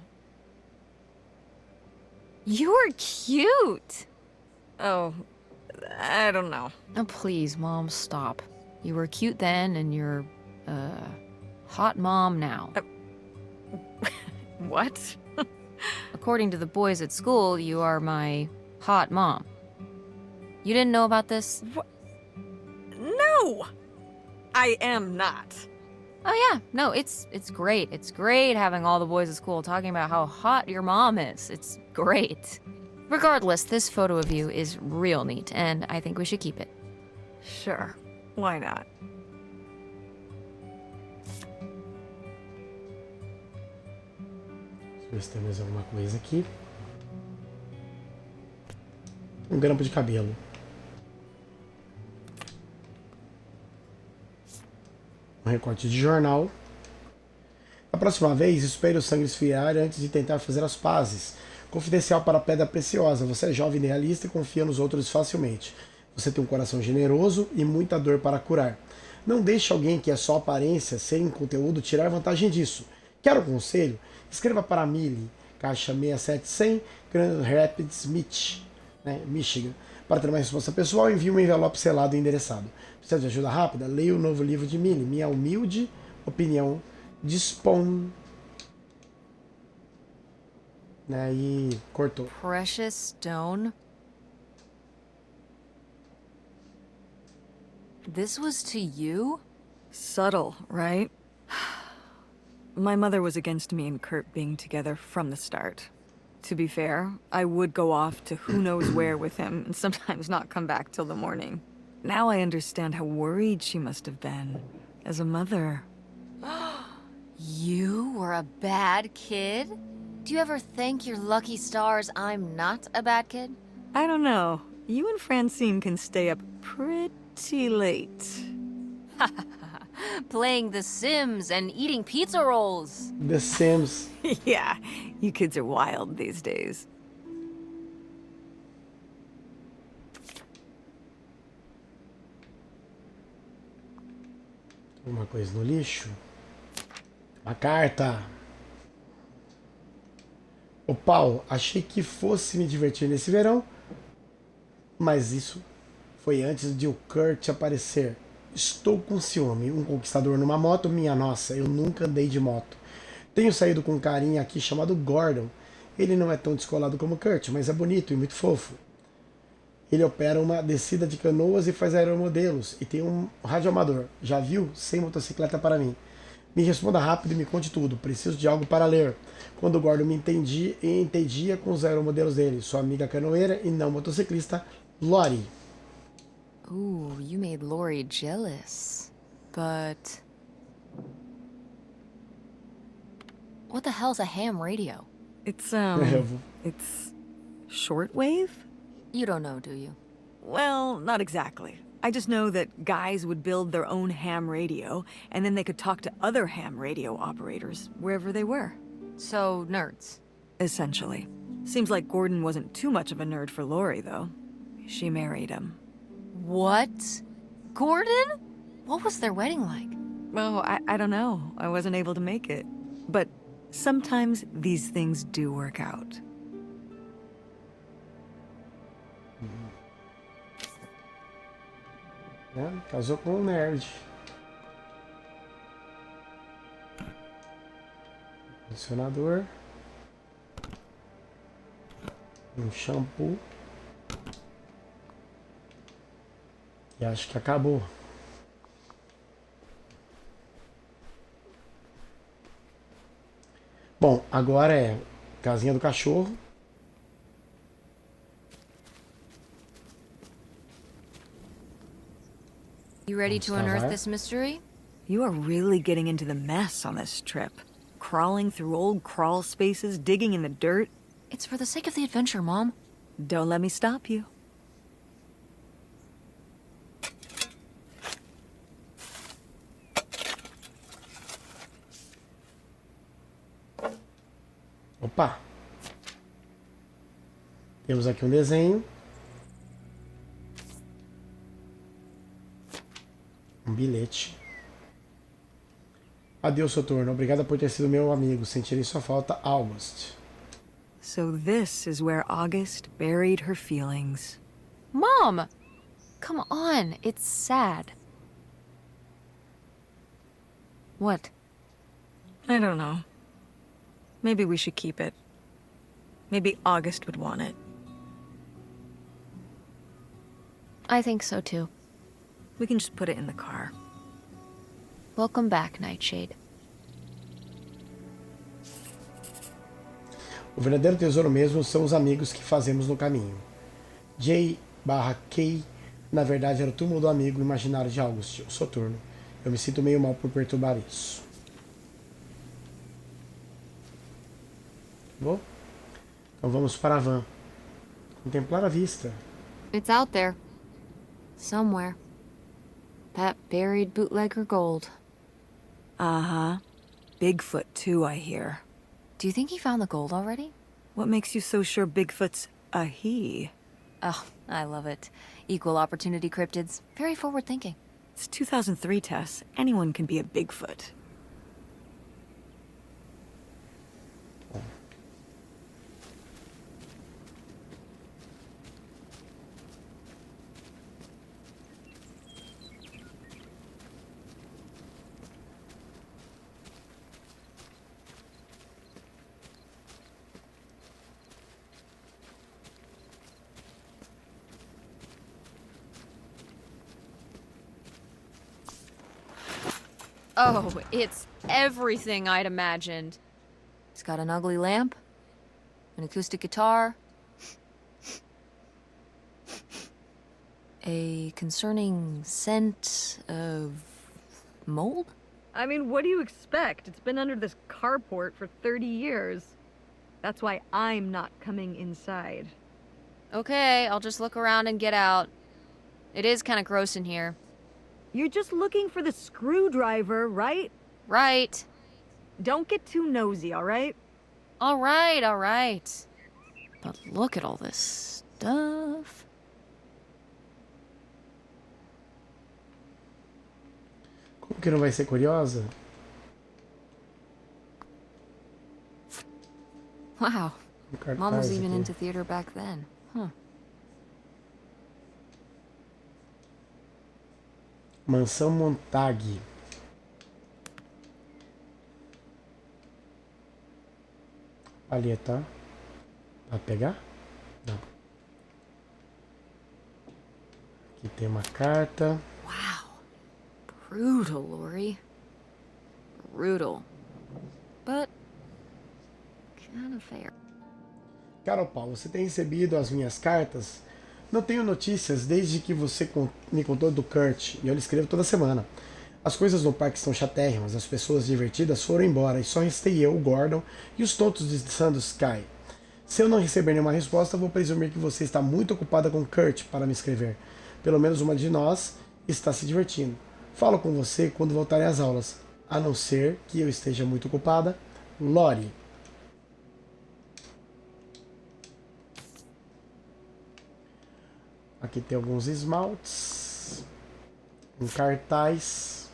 You're cute. Oh, I don't know. Oh, please, Mom, stop. You were cute then, and you're, hot mom now. What? According to the boys at school, you are my hot mom. You didn't know about this? What? No! I am not. Oh yeah, no, it's great. It's great having all the boys at school talking about how hot your mom is. It's great. Regardless, this photo of you is real neat, and I think we should keep it. Sure. Why not? Deixa eu ver se tem mais alguma coisa aqui. Um grampo de cabelo. Um recorte de jornal. Da próxima vez, espere o sangue esfriar antes de tentar fazer as pazes. Confidencial para a pedra preciosa. Você é jovem idealista e confia nos outros facilmente. Você tem um coração generoso e muita dor para curar. Não deixe alguém que é só aparência, sem conteúdo, tirar vantagem disso. Quer um conselho? Escreva para Millie, caixa 67100, Grand Rapids, Michigan. Para ter uma resposta pessoal, envie um envelope selado e endereçado. Precisa de ajuda rápida? Leia o novo livro de Millie, Minha Humilde Opinião Dispõe. E cortou. Precious stone? This was to you? Subtle, right? My mother was against me and Kurt being together from the start. To be fair, I would go off to who knows where with him and sometimes not come back till the morning. Now I understand how worried she must have been as a mother. You were a bad kid? Do you ever thank your lucky stars I'm not a bad kid? I don't know. You and Francine can stay up pretty late. Playing The Sims and eating pizza rolls. The Sims. Yeah, you kids are wild these days. Uma coisa no lixo. Uma carta. Ô Paulo, achei que fosse me divertir nesse verão, mas isso foi antes de o Kurt aparecer. Estou com ciúme. Um conquistador numa moto, minha nossa, eu nunca andei de moto. Tenho saído com um carinha aqui chamado Gordon. Ele não é tão descolado como Kurt, mas é bonito e muito fofo. Ele opera uma descida de canoas e faz aeromodelos. E tem um radioamador. Já viu? Sem motocicleta para mim. Me responda rápido e me conte tudo. Preciso de algo para ler. Quando o Gordon me entendia com os aeromodelos dele. Sua amiga canoeira e não motociclista, Lori. Ooh, you made Lori jealous. But... what the hell's a ham radio? It's, Eu vou- it's shortwave? You don't know, do you? Well, not exactly. I just know that guys would build their own ham radio, and then they could talk to other ham radio operators, wherever they were. So, nerds. Essentially. Seems like Gordon wasn't too much of a nerd for Lori, though. She married him. What? Gordon? What was their wedding like? Oh, I don't know. I wasn't able to make it. But sometimes these things do work out. Casou com um nerd. Condicionador. Um shampoo. E acho que acabou. Bom, agora é casinha do cachorro. You ready to Vamos unearth cavar. this mystery? You are really getting into the mess on this trip. Crawling through old crawl spaces, digging in the dirt. It's for the sake of the adventure, Mom. Don't let me stop you. Opa! Temos aqui um desenho. Um bilhete. Adeus, Soturno. Obrigada por ter sido meu amigo. Sentirei sua falta, August. So this is where August buried her feelings. Mom! Come on, it's sad. What? I don't know. Maybe we should keep it. Maybe August would want it. I think so too. We can just put it in the car. Welcome back, Nightshade. O verdadeiro tesouro mesmo são os amigos que fazemos no caminho. J/K, na verdade, era o túmulo do amigo imaginário de August, o Soturno. Eu me sinto meio mal por perturbar isso. Bom, então vamos para a van. Contemplar a vista. It's out there. Somewhere. That buried bootlegger gold. Uh-huh. Bigfoot, too, I hear. Do you think he found the gold already? What makes you so sure Bigfoot's a he? Oh, I love it. Equal opportunity cryptids. Very forward thinking. It's 2003, Tess. Anyone can be a Bigfoot. Oh, it's everything I'd imagined. It's got an ugly lamp, an acoustic guitar, a concerning scent of mold? I mean, what do you expect? It's been under this carport for 30 years. That's why I'm not coming inside. Okay, I'll just look around and get out. It is kind of gross in here. You're just looking for the screwdriver, right? Right. Don't get too nosy, all right? All right, all right. But look at all this stuff. Como que não vai ser curiosa? Wow. Um cartaz Mom was even aqui. into theater back then. Huh. Mansão Montag. Palheta. Vai pegar? Não. Aqui tem uma carta. Wow. Brutal, Lori. Brutal. But kind of fair. Carol Paulo, você tem recebido as minhas cartas? Não tenho notícias desde que você me contou do Kurt, e eu lhe escrevo toda semana. As coisas no parque estão chatérrimas, as pessoas divertidas foram embora e só restei eu, o Gordon e os tontos de Sandy Sky. Se eu não receber nenhuma resposta, vou presumir que você está muito ocupada com Kurt para me escrever. Pelo menos uma de nós está se divertindo. Falo com você quando voltarem às aulas, a não ser que eu esteja muito ocupada. Lori. Aqui tem alguns esmaltes, um cartaz.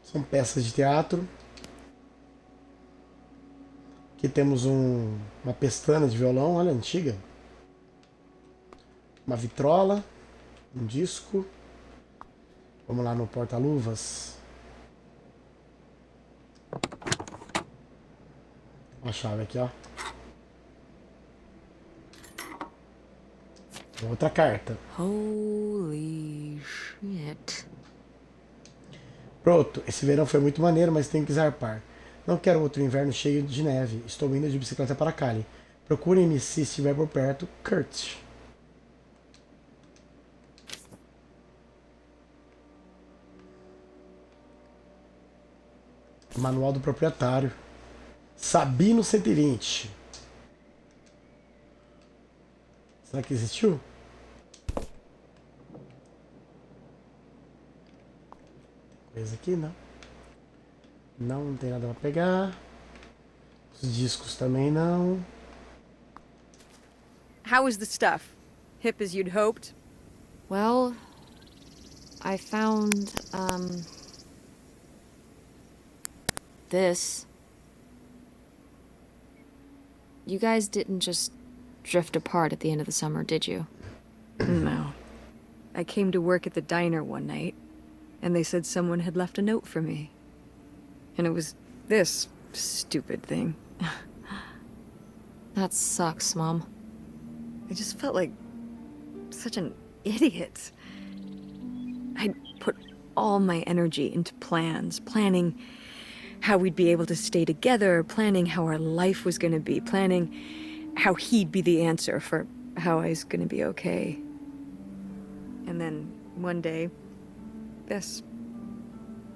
São peças de teatro. Aqui temos uma pestana de violão, olha, antiga. Uma vitrola, um disco. Vamos lá no porta-luvas. Uma chave aqui, ó. Outra carta. Holy shit. Pronto, esse verão foi muito maneiro, mas tenho que zarpar. Não quero outro inverno cheio de neve. Estou indo de bicicleta para Cali. Procurem-me se estiver por perto. Kurt. Manual do proprietário. Sabino 120. Será que existiu? Coisa aqui, não. Não tem nada pra pegar. Os discos também não. How is the stuff? Hip as you'd hoped? Well, I found, this. You guys didn't just drift apart at the end of the summer, did you? No. I came to work at the diner one night, and they said someone had left a note for me. And it was this stupid thing. That sucks, Mom. I just felt like such an idiot. I'd put all my energy into plans, planning how we'd be able to stay together, planning how our life was going to be, planning how he'd be the answer for how I was going to be okay. And then one day, this.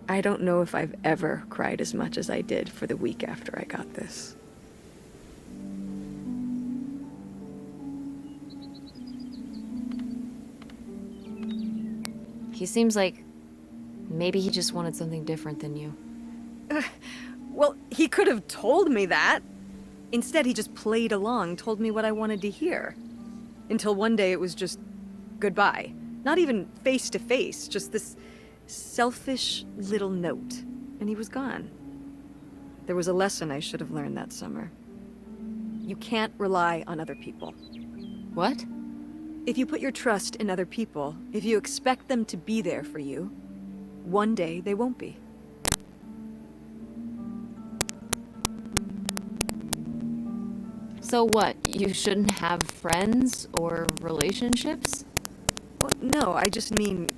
I don't know if I've ever cried as much as I did for the week after I got this. He seems like maybe he just wanted something different than you. Well, he could have told me that. Instead, he just played along, told me what I wanted to hear. Until one day it was just goodbye. Not even face to face, just this selfish little note. And he was gone. There was a lesson I should have learned that summer. You can't rely on other people. What? If you put your trust in other people, if you expect them to be there for you, one day they won't be. So what? You shouldn't have friends or relationships? Well, no, I just mean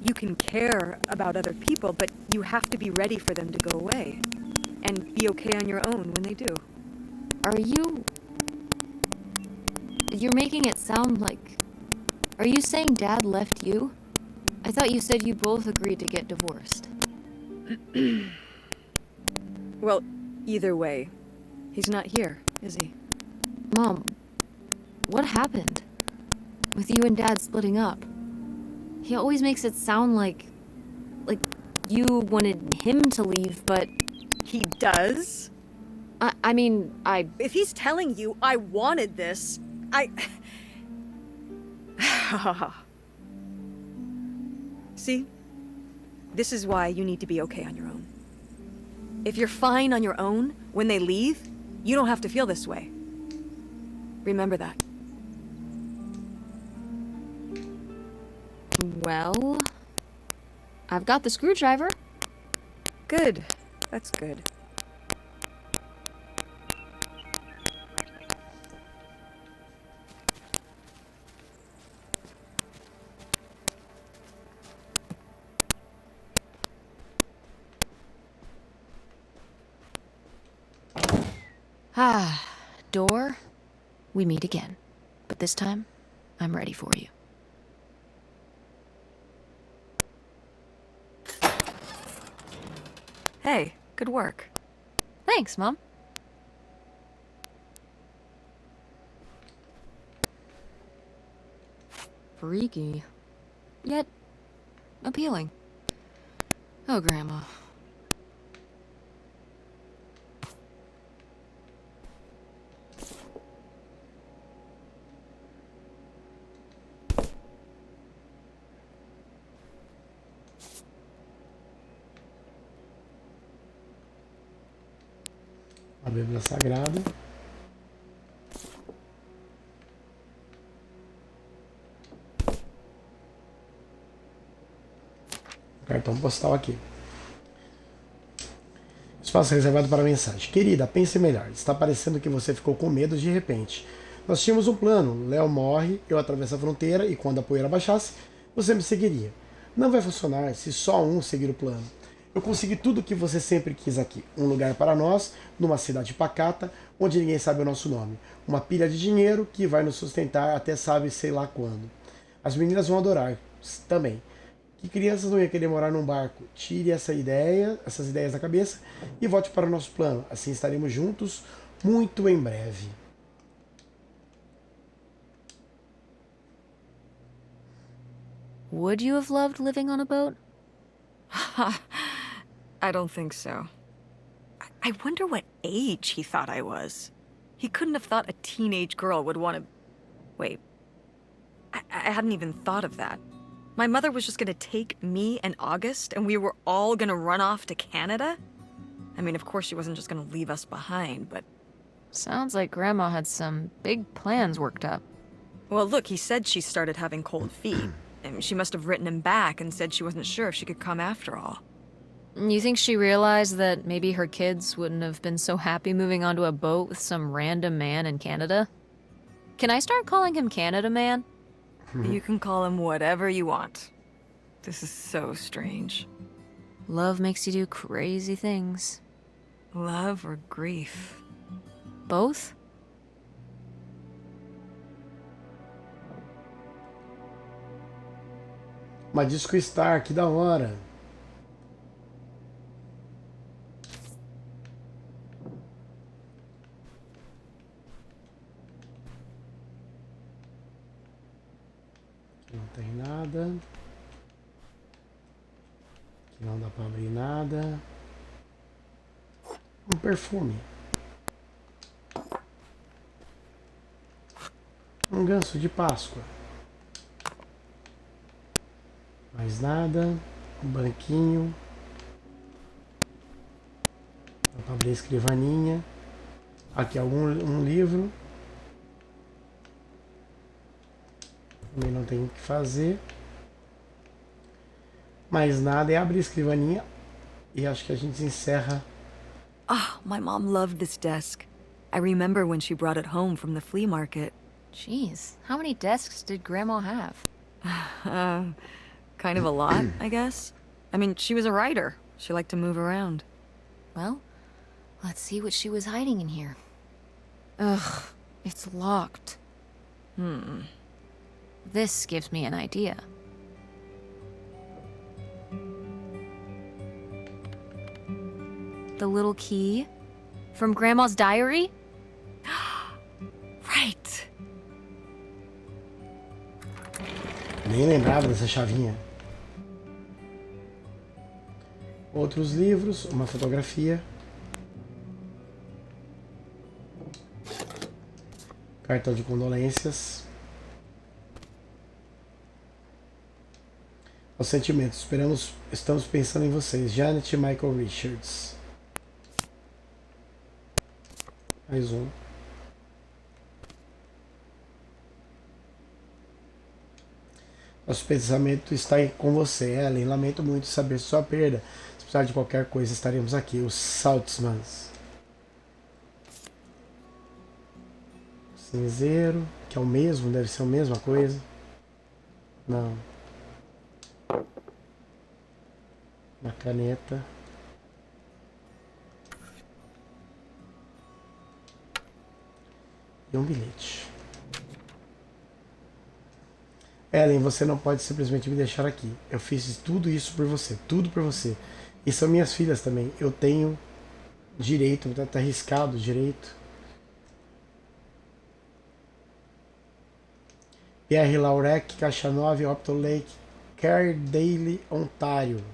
you can care about other people, but you have to be ready for them to go away. And be okay on your own when they do. Are you... You're making it sound like... Are you saying Dad left you? I thought you said you both agreed to get divorced. Well, either way, he's not here, is he? Mom, what happened? With you and Dad splitting up? He always makes it sound like you wanted him to leave, but... He does? I mean, If he's telling you I wanted this, See? This is why you need to be okay on your own. If you're fine on your own, when they leave, you don't have to feel this way. Remember that. Well... I've got the screwdriver. Good. That's good. Ah, door, we meet again. But this time, I'm ready for you. Hey, good work. Thanks, Mom. Freaky. Yet, appealing. Oh, Grandma. A Bíblia Sagrada. Cartão postal aqui. Espaço reservado para mensagem. Querida, pense melhor. Está parecendo que você ficou com medo de repente. Nós tínhamos um plano. Léo morre, eu atravesso a fronteira e quando a poeira baixasse, você me seguiria. Não vai funcionar se só um seguir o plano. Eu consegui tudo o que você sempre quis aqui. Um lugar para nós, numa cidade pacata, onde ninguém sabe o nosso nome. Uma pilha de dinheiro que vai nos sustentar até sabe sei lá quando. As meninas vão adorar também. Que crianças não iam querer morar num barco? Tire essas ideias da cabeça e volte para o nosso plano. Assim estaremos juntos muito em breve. Would you have loved living on a boat? I don't think so. I wonder what age he thought I was. He couldn't have thought a teenage girl would want to... Wait. I hadn't even thought of that. My mother was just gonna take me and August, and we were all gonna run off to Canada? I mean, of course she wasn't just gonna leave us behind, but... Sounds like Grandma had some big plans worked up. Well, look, he said she started having cold feet. And she must have written him back and said she wasn't sure if she could come after all. You think she realized that maybe her kids wouldn't have been so happy moving onto a boat with some random man in Canada? Can I start calling him Canada Man? You can call him whatever you want. This is so strange. Love makes you do crazy things. Love or grief? Both? Uma disco Star, que da hora. Aqui não tem nada. Aqui não dá pra abrir nada. Um perfume. Um ganso de Páscoa. Mais nada. Um banquinho. Dá pra abrir a escrivaninha. Aqui um livro. Também não tem o que fazer. Mais nada. É abrir a escrivaninha. E acho que a gente encerra. Ah, my mom loved this desk. I remember when she brought it home from the flea market. Jeez, how many desks did Grandma have? Kind of a lot, I guess. I mean, she was a writer. She liked to move around. Well, let's see what she was hiding in here. Ugh, it's locked. This gives me an idea. The little key? From Grandma's diary? Right. Nem lembrava dessa chavinha. Outros livros, uma fotografia. Cartão de condolências. Os sentimentos. Estamos pensando em vocês. Janet e Michael Richards. Mais um. Nosso pensamento está com você, Ellen. Lamento muito saber sua perda. Se precisar de qualquer coisa, estaremos aqui. Os Saltzmans. Cinzeiro, que é o mesmo, deve ser a mesma coisa. Não. Uma caneta. E um bilhete. Ellen, você não pode simplesmente me deixar aqui. Eu fiz tudo isso por você. Tudo por você. E são minhas filhas também. Eu tenho direito, tá arriscado direito. Pierre Laurec, Caixa 9, Opto Lake, Cardale, Ontário.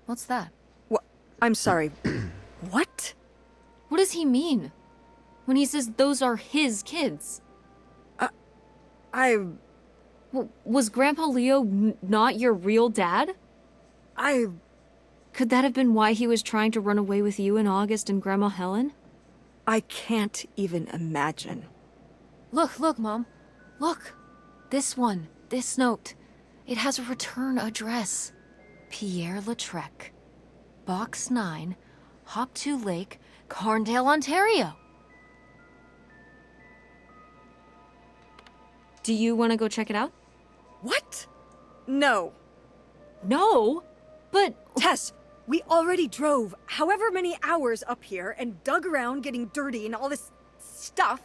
What's that? What? I'm sorry. What? What does he mean? When he says those are his kids? Was Grandpa Leo not your real dad? Could that have been why he was trying to run away with you and August and Grandma Helen? I can't even imagine. Look, Mom. Look. This one. This note. It has a return address. Pierre Lautrec. Box 9, Hop2 Lake, Carndale, Ontario. Do you want to go check it out? What? No. No, but... Tess, we already drove however many hours up here and dug around getting dirty and all this stuff.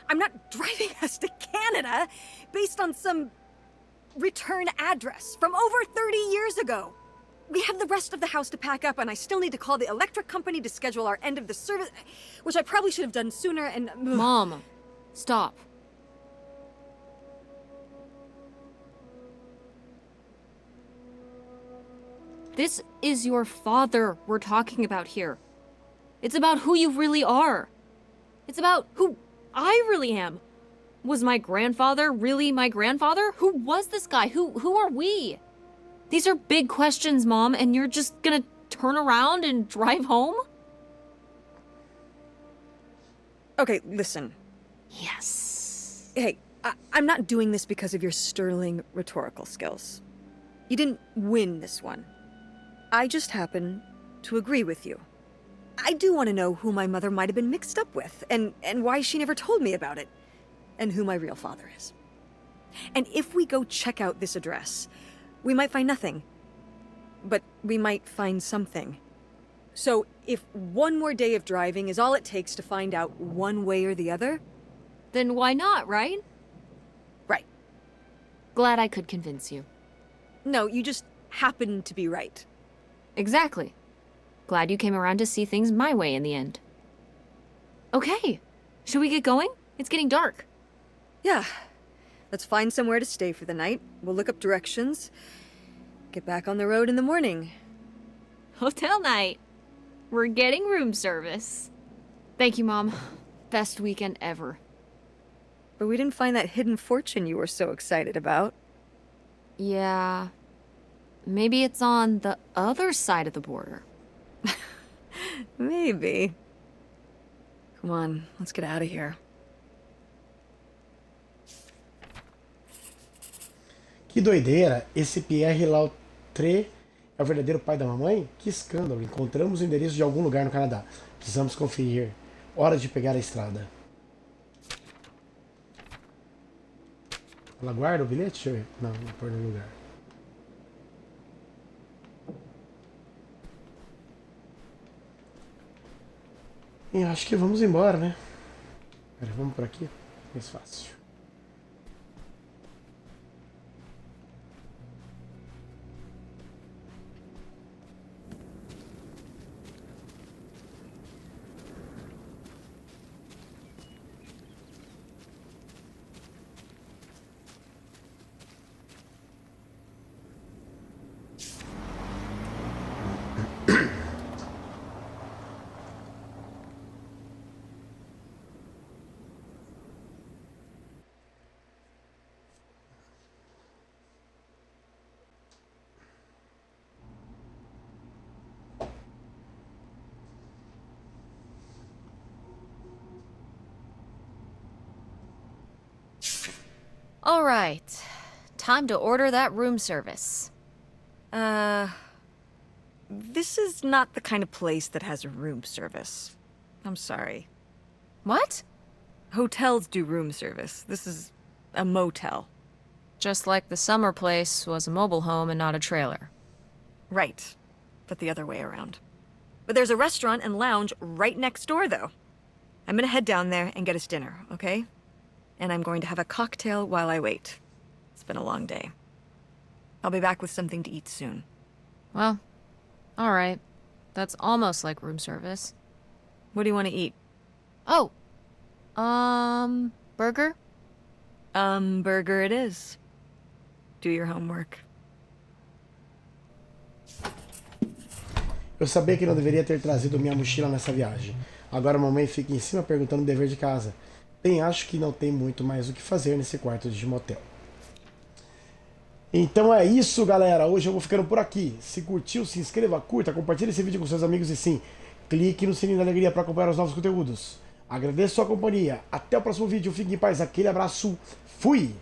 I'm not driving us to Canada based on some return address from over 30 years ago. We have the rest of the house to pack up, and I still need to call the electric company to schedule our end of the service, which I probably should have done sooner, and... Mom, stop. This is your father we're talking about here. It's about who you really are. It's about who I really am. Was my grandfather really my grandfather? Who was this guy? Who are we? These are big questions, Mom, and you're just gonna turn around and drive home? Okay, listen. Yes. Hey, I'm not doing this because of your sterling rhetorical skills. You didn't win this one. I just happen to agree with you. I do want to know who my mother might have been mixed up with, and why she never told me about it, and who my real father is. And if we go check out this address, we might find nothing. But we might find something. So if one more day of driving is all it takes to find out one way or the other... Then why not, right? Right. Glad I could convince you. No, you just happen to be right. Exactly. Glad you came around to see things my way in the end. Okay, should we get going? It's getting dark. Yeah. Let's find somewhere to stay for the night. We'll look up directions. Get back on the road in the morning. Hotel night. We're getting room service. Thank you, Mom. Best weekend ever. But we didn't find that hidden fortune you were so excited about. Yeah. Maybe it's on the other side of the border. Maybe. Come on, let's get out of here. Que doideira! Esse Pierre Lautrec é o verdadeiro pai da mamãe? Que escândalo! Encontramos o endereço de algum lugar no Canadá. Precisamos conferir. Hora de pegar a estrada. Ela guarda o bilhete? Deixa eu ver. Não, vou pôr no lugar. E acho que vamos embora, né? Pera, vamos por aqui. Mais fácil. All right. time to order that room service. This is not the kind of place that has a room service. I'm sorry. What? Hotels do room service. This is a motel. Just like the summer place was a mobile home and not a trailer. Right, but the other way around. But there's a restaurant and lounge right next door, though. I'm gonna head down there and get us dinner, okay? And I'm going to have a cocktail while I wait. It's been a long day. I'll be back with something to eat soon. Well, alright. That's almost like room service. What do you want to eat? Oh, burger? Burger it is. Do your homework. Eu sabia que não deveria ter trazido minha mochila nessa viagem. Agora a mamãe fica em cima perguntando o dever de casa. Bem, acho que não tem muito mais o que fazer nesse quarto de motel. Então é isso, galera. Hoje eu vou ficando por aqui. Se curtiu, se inscreva, curta, compartilhe esse vídeo com seus amigos e sim, clique no sininho da alegria para acompanhar os novos conteúdos. Agradeço a sua companhia. Até o próximo vídeo. Fique em paz. Aquele abraço. Fui!